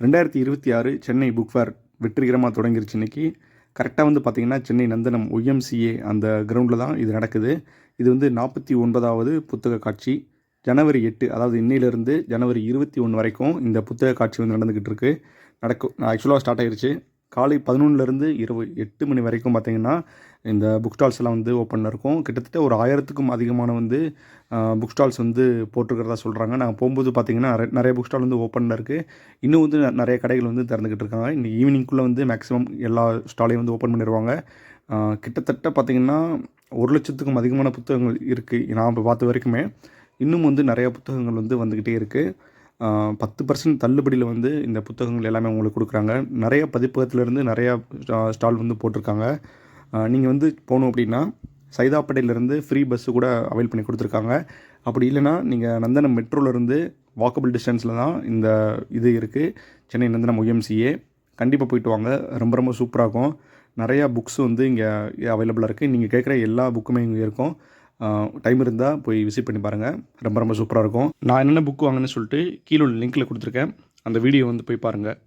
2026 Chennai book fair வெற்றிகரமாக தொடங்கிருச்சு இன்றைக்கி. கரெக்டாக வந்து பார்த்திங்கன்னா சென்னை நந்தனம் ஒய்எம்சிஏ அந்த கிரவுண்டில் தான் இது நடக்குது. இது வந்து 49வது புத்தக காட்சி. ஜனவரி 8 அதாவது இன்னையிலேருந்து ஜனவரி 21 வரைக்கும் இந்த புத்தக காட்சி வந்து நடந்துக்கிட்டு இருக்குது. ஆக்சுவலாக ஸ்டார்ட் ஆகிருச்சு. காலை 11லேருந்து இரவு 8 மணி வரைக்கும் பார்த்திங்கன்னா இந்த புக் ஸ்டால்ஸ் எல்லாம் வந்து ஓப்பனில் இருக்கும். கிட்டத்தட்ட ஒரு 1000க்கும் அதிகமான வந்து புக் ஸ்டால்ஸ் வந்து போட்டிருக்கிறதா சொல்கிறாங்க. நாங்கள் போகும்போது பார்த்திங்கன்னா நிறைய புக் ஸ்டால் வந்து ஓப்பனில் இருக்குது. இன்னும் வந்து நிறைய கடைகள் வந்து திறந்துக்கிட்டு இருக்காங்க. இந்த ஈவினிங்குள்ளே வந்து மேக்ஸிமம் எல்லா ஸ்டாலையும் வந்து ஓப்பன் பண்ணிடுவாங்க. கிட்டத்தட்ட பார்த்திங்கன்னா 1,00,000க்கும் அதிகமான புத்தகங்கள் இருக்குது நான் இப்போ பார்த்த வரைக்குமே. இன்னும் வந்து நிறைய புத்தகங்கள் வந்து வந்துக்கிட்டே இருக்குது. 10% தள்ளுபடியில் வந்து இந்த புத்தகங்கள் எல்லாமே உங்களுக்கு கொடுக்குறாங்க. நிறைய பதிப்பகத்திலேருந்து நிறையா ஸ்டால் வந்து போட்டிருக்காங்க. நீங்கள் வந்து போகணும் அப்படின்னா சைதாப்பேட்டையிலேருந்து ஃப்ரீ பஸ்ஸு கூட அவைல் பண்ணி கொடுத்துருக்காங்க. அப்படி இல்லைனா நீங்கள் நந்தனம் மெட்ரோலேருந்து வாக்கபிள் டிஸ்டன்ஸில் தான் இந்த இது இருக்குது, சென்னை நந்தனம் ஒய்எம்சிஏ. கண்டிப்பாக போயிட்டு வாங்க. ரொம்ப ரொம்ப சூப்பராக இருக்கும். நிறையா புக்ஸ் வந்து இங்கே அவைலபிளாக இருக்குது. நீங்கள் கேட்குற எல்லா புக்குமே இங்கே இருக்கும். டைம் இருந்தால் போய் விசிட் பண்ணி பாருங்கள். ரொம்ப ரொம்ப சூப்பராக இருக்கும். நான் என்னென்ன புக் வாங்கினேன்னு சொல்லிட்டு கீழே உள்ள லிங்க்கில் கொடுத்துருக்கேன். அந்த வீடியோ வந்து போய் பாருங்கள்.